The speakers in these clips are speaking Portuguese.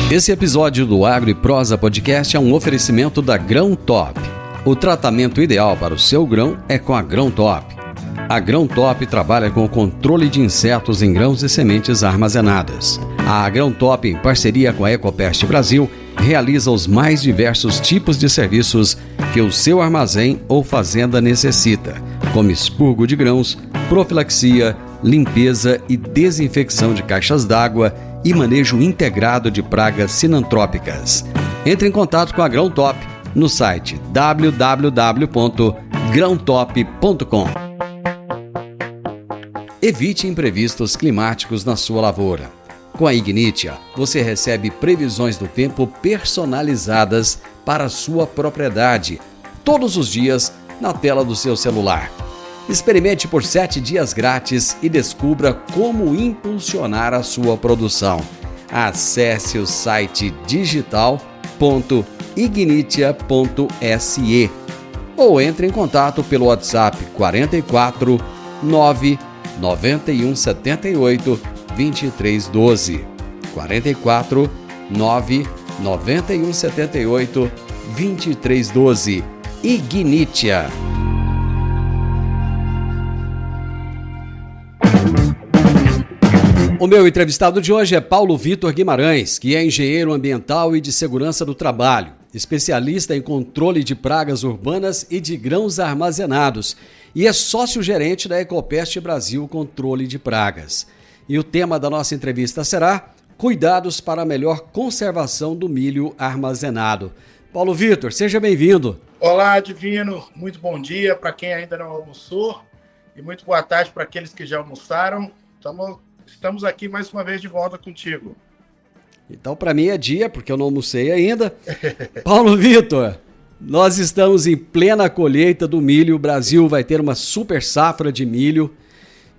Esse episódio do Agro e Prosa Podcast é um oferecimento da Grão Top. O tratamento ideal para o seu grão é com a Grão Top. A Grão Top trabalha com o controle de insetos em grãos e sementes armazenadas. A Grão Top, em parceria com a Ecopest Brasil, realiza os mais diversos tipos de serviços que o seu armazém ou fazenda necessita, como expurgo de grãos, profilaxia, limpeza e desinfecção de caixas d'água e manejo integrado de pragas sinantrópicas. Entre em contato com a Grão Top no site www.grãotop.com. Evite imprevistos climáticos na sua lavoura. Com a Ignitia, você recebe previsões do tempo personalizadas para a sua propriedade, todos os dias na tela do seu celular. Experimente por 7 dias grátis e descubra como impulsionar a sua produção. Acesse o site digital.ignitia.se ou entre em contato pelo WhatsApp 44 9 91 78 2312. 44 9 91 78 2312. Ignitia. O meu entrevistado de hoje é Paulo Vitor Guimarães, que é engenheiro ambiental e de segurança do trabalho, especialista em controle de pragas urbanas e de grãos armazenados, e é sócio-gerente da Ecopest Brasil Controle de Pragas. E o tema da nossa entrevista será Cuidados para a melhor conservação do milho armazenado. Paulo Vitor, seja bem-vindo. Olá, Divino. Muito bom dia para quem ainda não almoçou e muito boa tarde para aqueles que já almoçaram. Estamos aqui mais uma vez de volta contigo. Então, para mim é dia, porque eu não almocei ainda. Paulo Vitor, nós estamos em plena colheita do milho. O Brasil vai ter uma super safra de milho,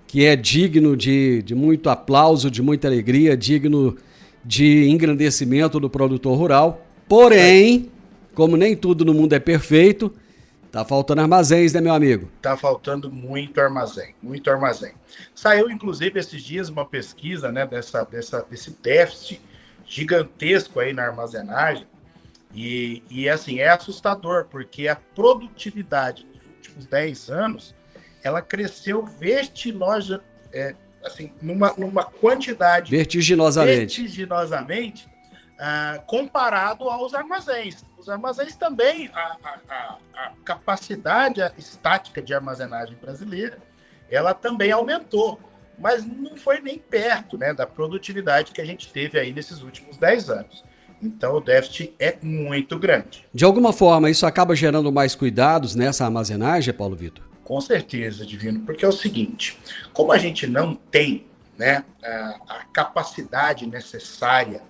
que é digno de muito aplauso, de muita alegria, digno de engrandecimento do produtor rural. Porém, como nem tudo no mundo é perfeito, tá faltando armazéns, né, meu amigo? Tá faltando muito armazém, muito armazém. Saiu, inclusive, esses dias uma pesquisa, né, desse déficit gigantesco aí na armazenagem. E assim, é assustador, porque a produtividade nos últimos 10 anos, ela cresceu numa quantidade... Vertiginosamente, comparado aos armazéns. Os armazéns também, a capacidade estática de armazenagem brasileira, ela também aumentou, mas não foi nem perto, né, da produtividade que a gente teve aí nesses últimos 10 anos. Então o déficit é muito grande. De alguma forma, isso acaba gerando mais cuidados nessa armazenagem, Paulo Vitor? Com certeza, Divino, porque é o seguinte, como a gente não tem, né, a capacidade necessária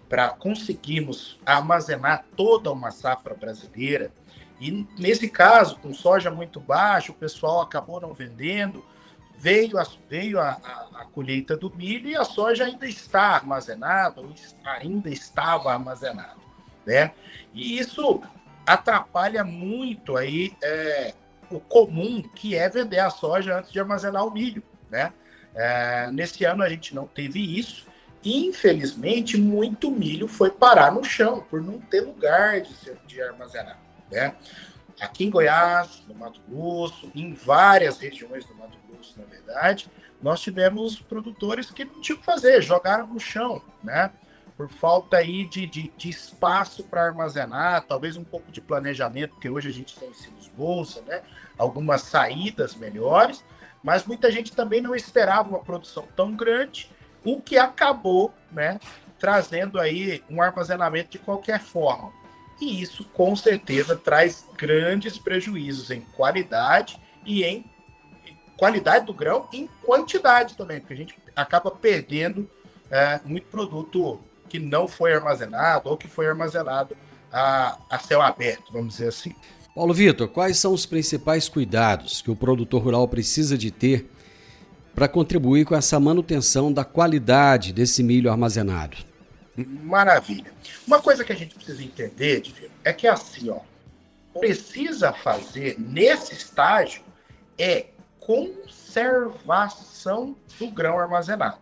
para conseguirmos armazenar toda uma safra brasileira, e nesse caso, com soja muito baixa, o pessoal acabou não vendendo, veio a colheita do milho e a soja ainda está armazenada, ou ainda estava armazenada, né? E isso atrapalha muito aí o comum, que é vender a soja antes de armazenar o milho, né? Nesse ano a gente não teve isso. Infelizmente, muito milho foi parar no chão, por não ter lugar de armazenar, né? Aqui em Goiás, no Mato Grosso, em várias regiões do Mato Grosso, na verdade, nós tivemos produtores que não tinham o que fazer, jogaram no chão, né? Por falta aí de espaço para armazenar, talvez um pouco de planejamento, porque hoje a gente tem ensinos bolsa, né? Algumas saídas melhores, mas muita gente também não esperava uma produção tão grande, o que acabou, né, trazendo aí um armazenamento de qualquer forma. E isso, com certeza, traz grandes prejuízos em qualidade e em qualidade do grão e em quantidade também, porque a gente acaba perdendo muito produto que não foi armazenado ou que foi armazenado a céu aberto, vamos dizer assim. Paulo Vitor, quais são os principais cuidados que o produtor rural precisa de ter para contribuir com essa manutenção da qualidade desse milho armazenado? Maravilha. Uma coisa que a gente precisa entender, Divino, é que assim, precisa fazer nesse estágio conservação do grão armazenado.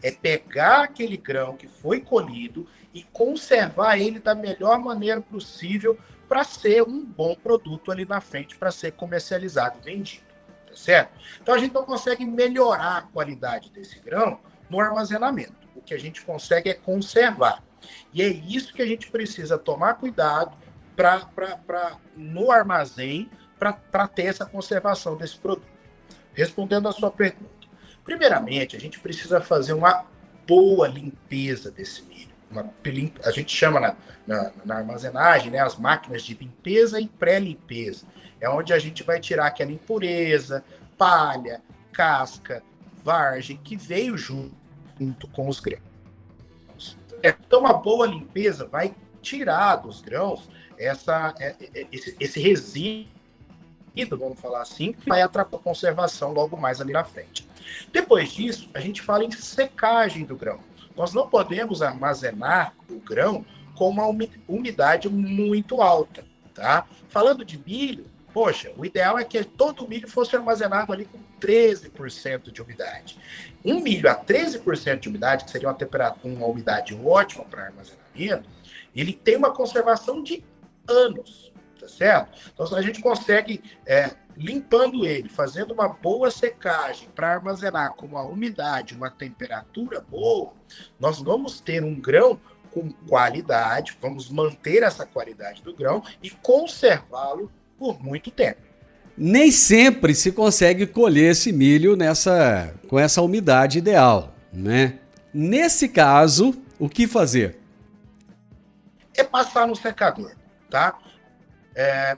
É pegar aquele grão que foi colhido e conservar ele da melhor maneira possível para ser um bom produto ali na frente, para ser comercializado e vendido, tá certo? Então a gente não consegue melhorar a qualidade desse grão no armazenamento. O que a gente consegue é conservar. E é isso que a gente precisa tomar cuidado no armazém para ter essa conservação desse produto. Respondendo a sua pergunta. Primeiramente, a gente precisa fazer uma boa limpeza desse milho. A gente chama na armazenagem, né, as máquinas de limpeza e pré-limpeza. É onde a gente vai tirar aquela impureza, palha, casca, vargem, que veio junto com os grãos. Então, uma boa limpeza vai tirar dos grãos esse resíduo, vamos falar assim, que vai atrapalhar a conservação logo mais ali na frente. Depois disso, a gente fala em secagem do grão. Nós não podemos armazenar o grão com uma umidade muito alta, tá? Falando de milho, poxa, o ideal é que todo o milho fosse armazenado ali com 13% de umidade. Um milho a 13% de umidade, que seria uma umidade ótima para armazenamento, ele tem uma conservação de anos, tá certo? Então, se a gente consegue, limpando ele, fazendo uma boa secagem para armazenar com uma umidade, uma temperatura boa, nós vamos ter um grão com qualidade, vamos manter essa qualidade do grão e conservá-lo por muito tempo. Nem sempre se consegue colher esse milho com essa umidade ideal, né? Nesse caso, o que fazer? É passar no secador, tá?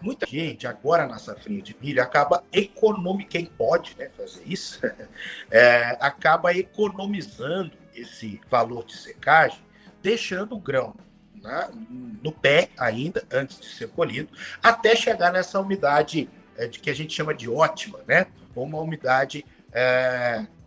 Muita gente, agora na safrinha de milho, acaba economizando, quem pode, né, fazer isso, acaba economizando esse valor de secagem, deixando o grão, né, no pé ainda, antes de ser colhido, até chegar nessa umidade que a gente chama de ótima, né? Ou uma umidade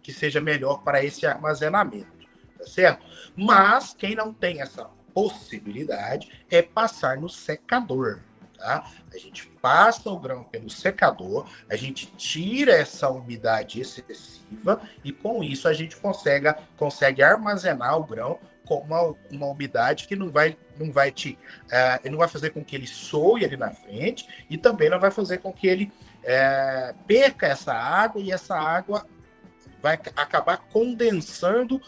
que seja melhor para esse armazenamento, tá certo? Mas quem não tem essa possibilidade é passar no secador. Tá? A gente passa o grão pelo secador, a gente tira essa umidade excessiva e com isso a gente consegue armazenar o grão com uma umidade que não vai fazer com que ele soe ali na frente e também não vai fazer com que ele perca essa água e essa água vai acabar condensando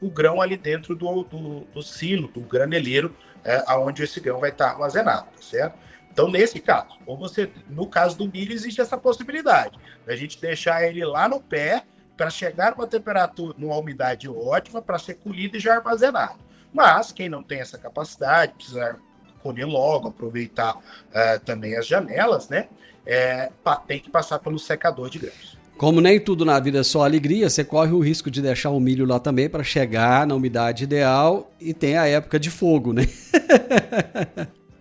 o grão ali dentro do silo, do graneleiro, onde esse grão vai estar armazenado, tá certo? Então, nesse caso, no caso do milho, existe essa possibilidade da gente deixar ele lá no pé para chegar numa temperatura, numa umidade ótima, para ser colhido e já armazenado. Mas, quem não tem essa capacidade, precisa colher logo, aproveitar também as janelas, né? Tem que passar pelo secador de grãos. Como nem tudo na vida é só alegria, você corre o risco de deixar o milho lá também para chegar na umidade ideal e tem a época de fogo, né?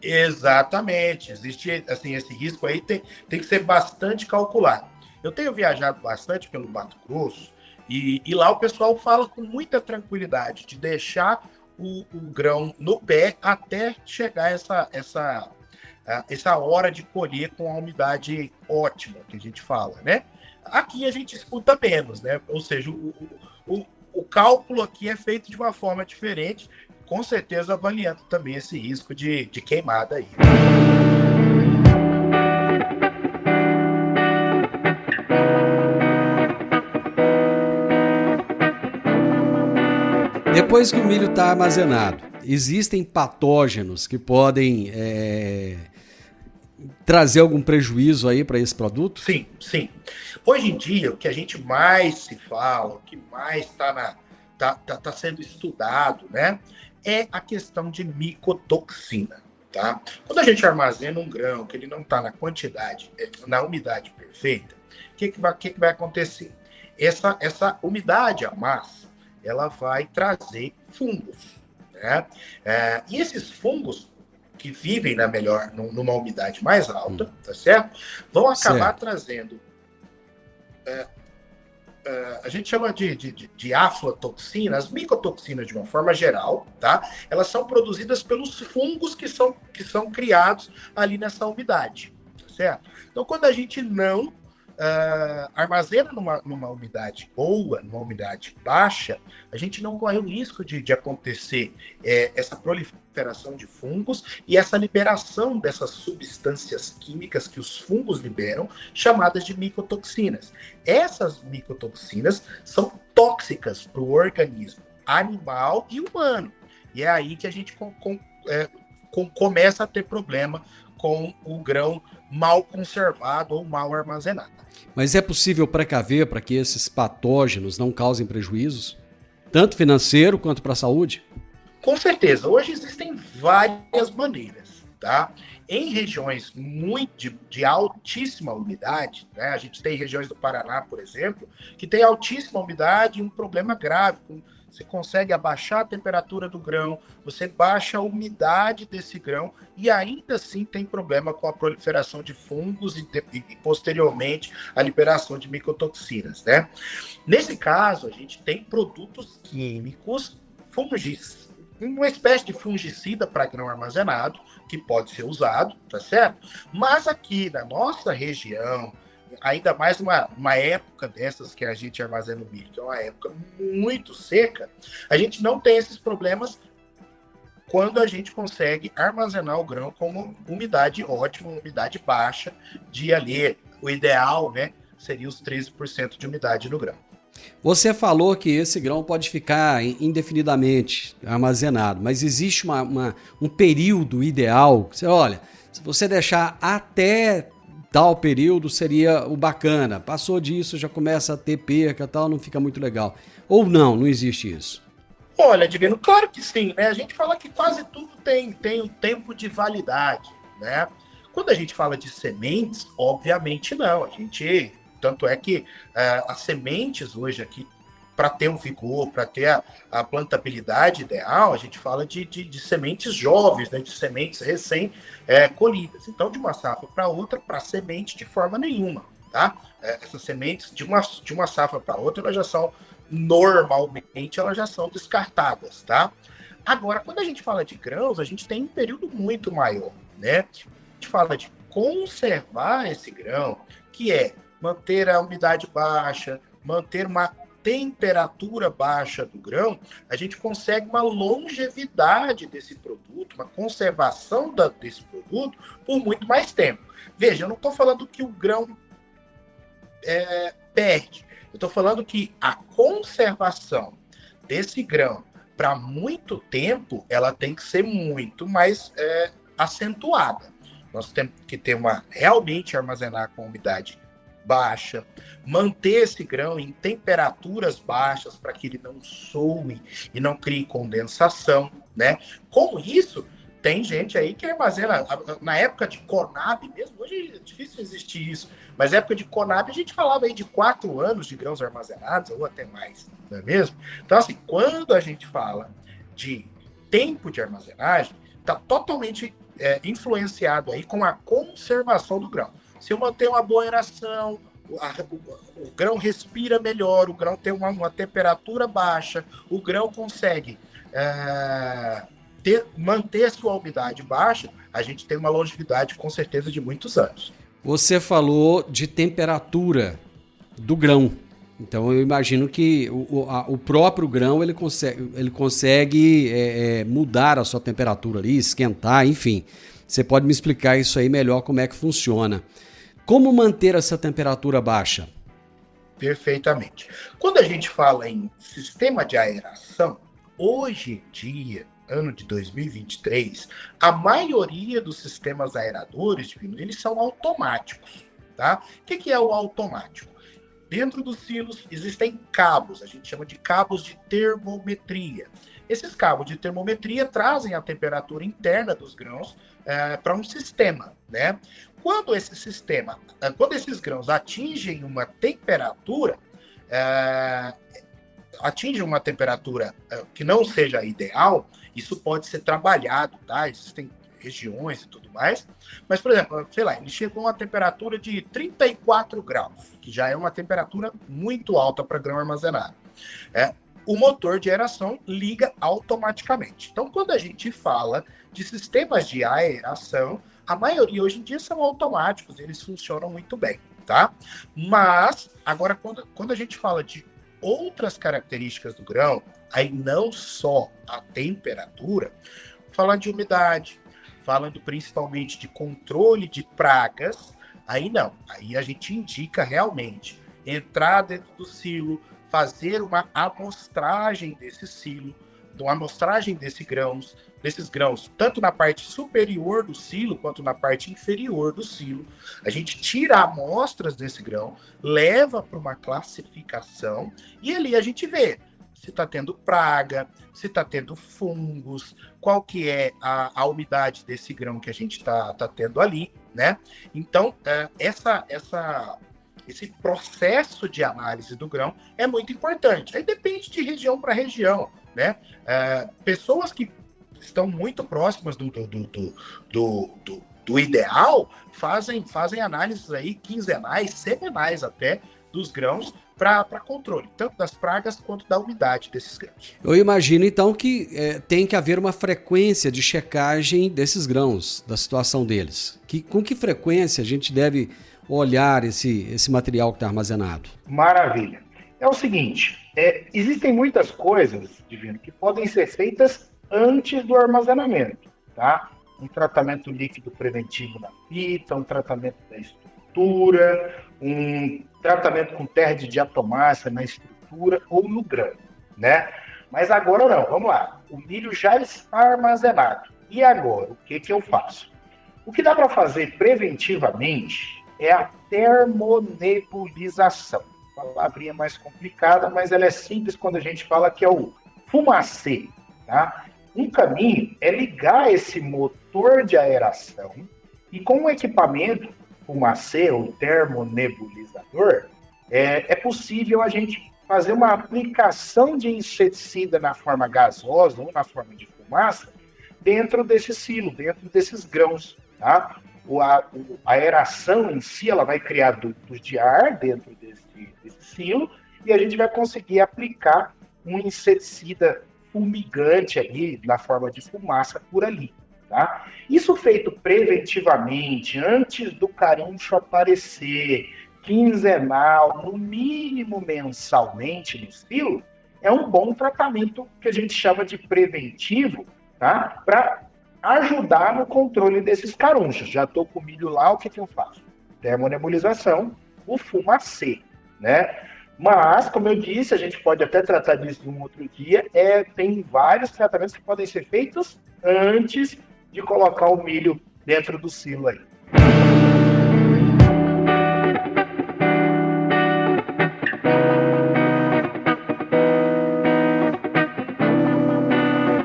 Exatamente. Existe, assim, esse risco aí tem que ser bastante calculado. Eu tenho viajado bastante pelo Mato Grosso e lá o pessoal fala com muita tranquilidade de deixar o grão no pé até chegar essa hora de colher com a umidade ótima, que a gente fala, né? Aqui a gente escuta menos, né? Ou seja, o cálculo aqui é feito de uma forma diferente, com certeza avaliando também esse risco de queimada aí. Depois que o milho está armazenado, existem patógenos que podem trazer algum prejuízo aí para esse produto? Sim, sim. Hoje em dia, o que a gente mais se fala, o que mais está sendo estudado, né, é a questão de micotoxina, tá? Quando a gente armazena um grão que ele não está na quantidade, na umidade perfeita, o que vai acontecer? Essa umidade a mais, ela vai trazer fungos, né? E esses fungos que vivem numa umidade mais alta, tá certo? Vão acabar trazendo a gente chama de aflatoxinas, as micotoxinas de uma forma geral, tá? Elas são produzidas pelos fungos que são criados ali nessa umidade, tá certo? Então, quando a gente não armazena numa umidade boa, numa umidade baixa, a gente não corre o risco de acontecer essa proliferação de fungos e essa liberação dessas substâncias químicas que os fungos liberam, chamadas de micotoxinas. Essas micotoxinas são tóxicas para o organismo animal e humano. E é aí que a gente começa a ter problema com o grão mal conservado ou mal armazenado. Mas é possível precaver para que esses patógenos não causem prejuízos, tanto financeiro quanto para a saúde? Com certeza. Hoje existem várias maneiras, tá? Em regiões de altíssima umidade, né? A gente tem regiões do Paraná, por exemplo, que tem altíssima umidade e um problema grave. Você consegue abaixar a temperatura do grão, você baixa a umidade desse grão e ainda assim tem problema com a proliferação de fungos e posteriormente a liberação de micotoxinas, né? Nesse caso, a gente tem produtos químicos fungicidas, uma espécie de fungicida para grão armazenado, que pode ser usado, tá certo? Mas aqui na nossa região, ainda mais numa época dessas que a gente armazena o milho, que é uma época muito seca, a gente não tem esses problemas quando a gente consegue armazenar o grão com uma umidade ótima, uma umidade baixa, de ali, o ideal, né, seria os 13% de umidade no grão. Você falou que esse grão pode ficar indefinidamente armazenado, mas existe um período ideal? Olha, se você deixar até tal período seria o bacana. Passou disso, já começa a ter perca, tal, não fica muito legal. Ou não existe isso? Olha, Divino, claro que sim, né? A gente fala que quase tudo tem um tempo de validade, né? Quando a gente fala de sementes, obviamente não. Tanto é que as sementes hoje aqui, para ter um vigor, para ter a plantabilidade ideal, a gente fala de sementes jovens, né, de sementes recém-colhidas. Então, de uma safra para outra, para semente, de forma nenhuma. Tá? Essas sementes, de uma safra para outra, normalmente, elas já são descartadas. Tá? Agora, quando a gente fala de grãos, a gente tem um período muito maior. Né? A gente fala de conservar esse grão, que é manter a umidade baixa, manter uma temperatura baixa do grão, a gente consegue uma longevidade desse produto, uma conservação desse produto por muito mais tempo. Veja, eu não estou falando que o grão perde, eu estou falando que a conservação desse grão para muito tempo, ela tem que ser muito mais acentuada. Nós temos que realmente armazenar com umidade baixa, manter esse grão em temperaturas baixas para que ele não soe e não crie condensação, né? Com isso, tem gente aí que armazena, na época de Conab mesmo, hoje é difícil existir isso, mas na época de Conab a gente falava aí de 4 anos de grãos armazenados, ou até mais, não é mesmo? Então, assim, quando a gente fala de tempo de armazenagem, está totalmente influenciado aí com a conservação do grão. Se eu manter uma boa aeração, o grão respira melhor, o grão tem uma temperatura baixa, o grão consegue manter a sua umidade baixa, a gente tem uma longevidade com certeza de muitos anos. Você falou de temperatura do grão. Então eu imagino que o próprio grão ele consegue mudar a sua temperatura ali, esquentar, enfim. Você pode me explicar isso aí melhor, como é que funciona. Como manter essa temperatura baixa? Perfeitamente. Quando a gente fala em sistema de aeração, hoje em dia, ano de 2023, a maioria dos sistemas aeradores, eles são automáticos. Tá? O que é o automático? Dentro dos silos existem cabos, a gente chama de cabos de termometria. Esses cabos de termometria trazem a temperatura interna dos grãos para um sistema, né? Quando esses grãos atingem uma temperatura, que não seja ideal, isso pode ser trabalhado, tá? Existem regiões e tudo mais. Mas, por exemplo, sei lá, ele chegou a uma temperatura de 34 graus, que já é uma temperatura muito alta para grão armazenado. O motor de aeração liga automaticamente. Então, quando a gente fala de sistemas de aeração, a maioria hoje em dia são automáticos, eles funcionam muito bem. tá? Mas, agora, quando a gente fala de outras características do grão, aí não só a temperatura, falando de umidade, falando principalmente de controle de pragas, aí não. Aí a gente indica realmente entrar dentro do silo, fazer uma amostragem desse silo, uma amostragem desses grãos, tanto na parte superior do silo quanto na parte inferior do silo. A gente tira amostras desse grão, leva para uma classificação e ali a gente vê se está tendo praga, se está tendo fungos, qual que é a umidade desse grão que a gente está tendo ali, né? Então, esse processo de análise do grão é muito importante. Aí depende de região para região, né? Pessoas que estão muito próximas do ideal fazem análises aí quinzenais, semanais até, dos grãos para controle, tanto das pragas quanto da umidade desses grãos. Eu imagino, então, que tem que haver uma frequência de checagem desses grãos, da situação deles. Com que frequência a gente deve olhar esse material que está armazenado? Maravilha. É o seguinte, existem muitas coisas, Divino, que podem ser feitas antes do armazenamento, tá? Um tratamento líquido preventivo na fita, um tratamento da estrutura, um tratamento com terra de diatomácea na estrutura ou no grão, né? Mas agora não, vamos lá. O milho já está armazenado. E agora, o que eu faço? O que dá para fazer preventivamente é a termonebulização. Palavrinha mais complicada, mas ela é simples quando a gente fala que é o fumacê, tá? Um caminho é ligar esse motor de aeração e com o equipamento fumacê ou termonebulizador, é possível a gente fazer uma aplicação de inseticida na forma gasosa ou na forma de fumaça dentro desse silo, dentro desses grãos, tá? A aeração em si, ela vai criar dutos de ar dentro desse silo e a gente vai conseguir aplicar um inseticida fumigante ali na forma de fumaça por ali, tá? Isso feito preventivamente, antes do caruncho aparecer, quinzenal, no mínimo mensalmente no silo, é um bom tratamento que a gente chama de preventivo, tá? Para ajudar no controle desses carunchos. Já estou com o milho lá, o que eu faço? Termonebulização, o fumacê, né? Mas, como eu disse, a gente pode até tratar disso um outro dia, tem vários tratamentos que podem ser feitos antes de colocar o milho dentro do silo aí.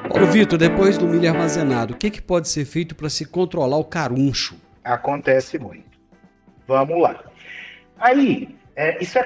Paulo Vitor, depois do milho armazenado, o que pode ser feito para se controlar o caruncho? Acontece muito. Vamos lá. Aí, isso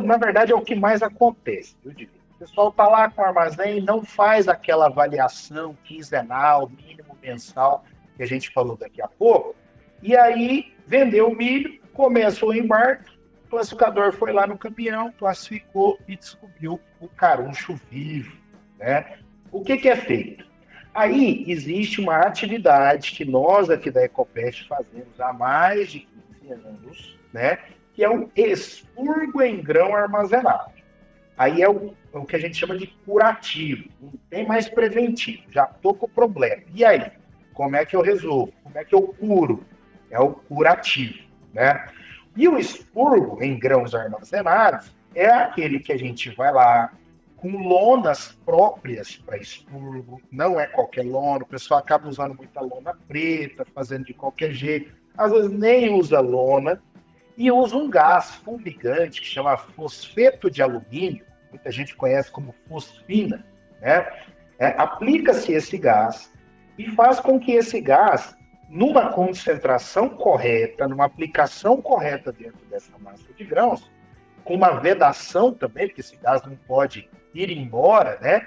na verdade, é o que mais acontece. Eu digo. O pessoal está lá com o armazém, não faz aquela avaliação quinzenal, mínimo, mensal, que a gente falou daqui a pouco, e aí vendeu o milho, começa o embarque, o classificador foi lá no caminhão, classificou e descobriu o caruncho vivo, né? O que é feito? Aí existe uma atividade que nós aqui da Ecopest fazemos há mais de 15 anos, né? Que é o expurgo em grão armazenado. Aí é o que a gente chama de curativo, não tem mais preventivo, já estou com o problema. E aí? Como é que eu resolvo? Como é que eu curo? É o curativo, né? E o expurgo em grãos armazenados é aquele que a gente vai lá com lonas próprias para expurgo, não é qualquer lona, o pessoal acaba usando muita lona preta, fazendo de qualquer jeito, às vezes nem usa lona, e usa um gás fumigante que chama fosfeto de alumínio, muita gente conhece como fosfina, né? Aplica-se esse gás e faz com que esse gás, numa concentração correta, numa aplicação correta dentro dessa massa de grãos, com uma vedação também, porque esse gás não pode ir embora, né?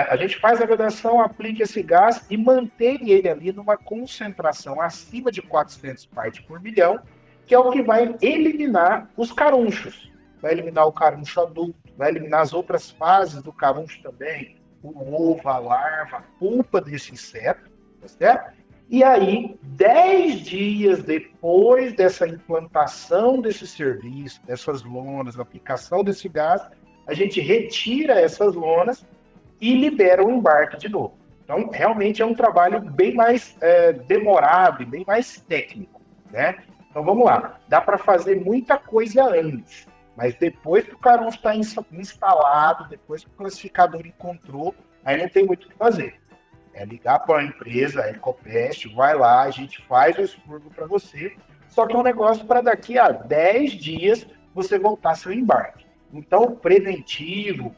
A gente faz a vedação, aplica esse gás e mantém ele ali numa concentração acima de 400 partes por milhão, que é o que vai eliminar os carunchos. Vai eliminar o caruncho adulto, vai eliminar as outras fases do caruncho também, o ovo, a larva, a pulpa desse inseto, tá certo? E aí, 10 dias depois dessa implantação desse serviço, dessas lonas, da aplicação desse gás, a gente retira essas lonas e libera o embarque de novo. Então, realmente é um trabalho bem mais demorado e bem mais técnico, né? Então, vamos lá. Dá para fazer muita coisa antes, mas depois que o Caron está instalado, depois que o classificador encontrou, aí não tem muito o que fazer. É ligar para a empresa, a Ecopest, vai lá, a gente faz o expurgo para você, só que é um negócio para daqui a 10 dias você voltar seu embarque. Então, o preventivo,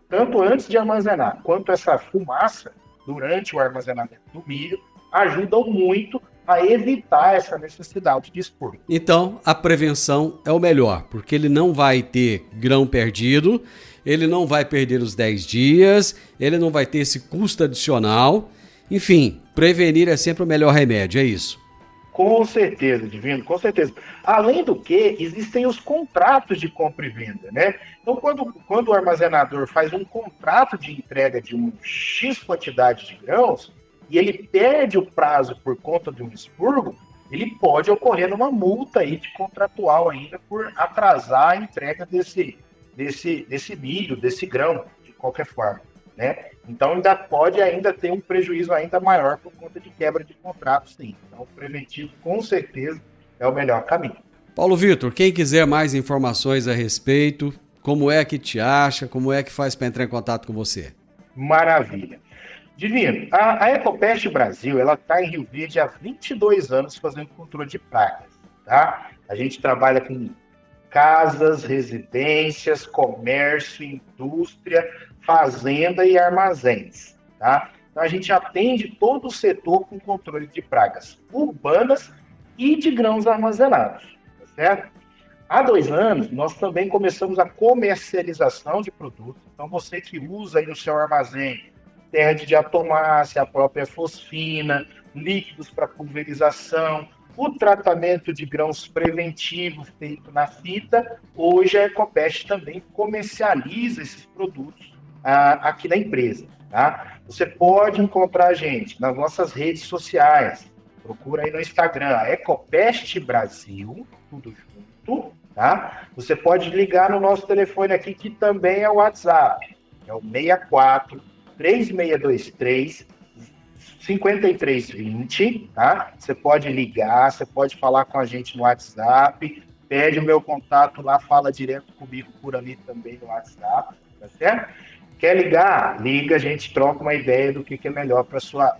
tanto antes de armazenar, quanto essa fumaça durante o armazenamento do milho, ajudam muito a evitar essa necessidade de expurgo. Então, a prevenção é o melhor, porque ele não vai ter grão perdido, ele não vai perder os 10 dias, ele não vai ter esse custo adicional. Enfim, prevenir é sempre o melhor remédio, é isso? Com certeza, Divino, com certeza. Além do que, existem os contratos de compra e venda, né? Então, quando o armazenador faz um contrato de entrega de um X quantidade de grãos, e ele perde o prazo por conta de um expurgo, ele pode ocorrer uma multa aí de contratual ainda por atrasar a entrega desse milho, desse grão, de qualquer forma, né? Então ainda pode ter um prejuízo ainda maior por conta de quebra de contrato, sim. Então o preventivo, com certeza, é o melhor caminho. Paulo Vitor, quem quiser mais informações a respeito, como é que te acha, como é que faz para entrar em contato com você? Maravilha. Divino, a Ecopest Brasil, ela está em Rio Verde há 22 anos fazendo controle de pragas, tá? A gente trabalha com casas, residências, comércio, indústria, fazenda e armazéns, tá? Então a gente atende todo o setor com controle de pragas urbanas e de grãos armazenados, tá certo? Há 2 anos, nós também começamos a comercialização de produtos. Então você que usa aí no seu armazém terra de diatomácea, a própria fosfina, líquidos para pulverização, o tratamento de grãos preventivo feito na fita. Hoje a Ecopest também comercializa esses produtos aqui na empresa, tá? Você pode encontrar a gente nas nossas redes sociais. Procura aí no Instagram, Ecopest Brasil, tudo junto, tá? Você pode ligar no nosso telefone aqui, que também é o WhatsApp, é o 64-3623-5320, tá? Você pode ligar, você pode falar com a gente no WhatsApp, pede o meu contato lá, fala direto comigo por ali também no WhatsApp, tá certo? Quer ligar? Liga, a gente troca uma ideia do que é melhor para sua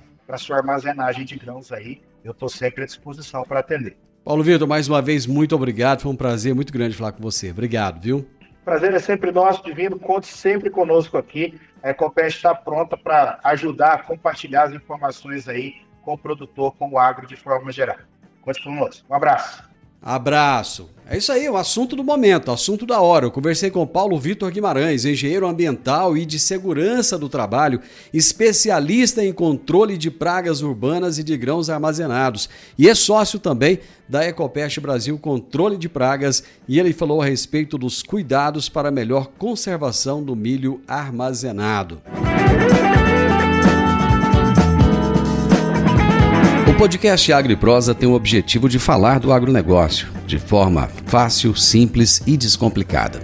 armazenagem de grãos aí. Eu estou sempre à disposição para atender. Paulo Vitor, mais uma vez, muito obrigado. Foi um prazer muito grande falar com você. Obrigado, viu? Prazer é sempre nosso, Divino. Conte sempre conosco aqui. A Ecopest está pronta para ajudar a compartilhar as informações aí com o produtor, com o agro de forma geral. Conte conosco. Um abraço. Abraço. É isso aí, o assunto do momento, o assunto da hora. Eu conversei com Paulo Vitor Guimarães, engenheiro ambiental e de segurança do trabalho, especialista em controle de pragas urbanas e de grãos armazenados. E é sócio também da Ecopest Brasil Controle de Pragas, e ele falou a respeito dos cuidados para a melhor conservação do milho armazenado. O podcast Agro e Prosa tem o objetivo de falar do agronegócio de forma fácil, simples e descomplicada.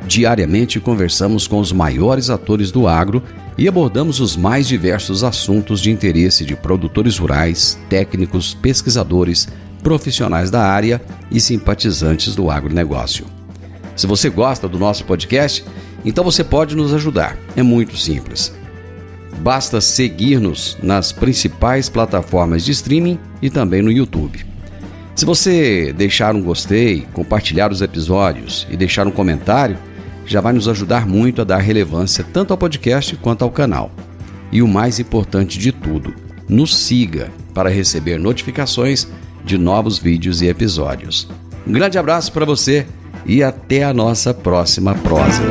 Diariamente conversamos com os maiores atores do agro e abordamos os mais diversos assuntos de interesse de produtores rurais, técnicos, pesquisadores, profissionais da área e simpatizantes do agronegócio. Se você gosta do nosso podcast, então você pode nos ajudar. É muito simples. Basta seguir-nos nas principais plataformas de streaming e também no YouTube. Se você deixar um gostei, compartilhar os episódios e deixar um comentário, já vai nos ajudar muito a dar relevância tanto ao podcast quanto ao canal. E o mais importante de tudo, nos siga para receber notificações de novos vídeos e episódios. Um grande abraço para você e até a nossa próxima prosa.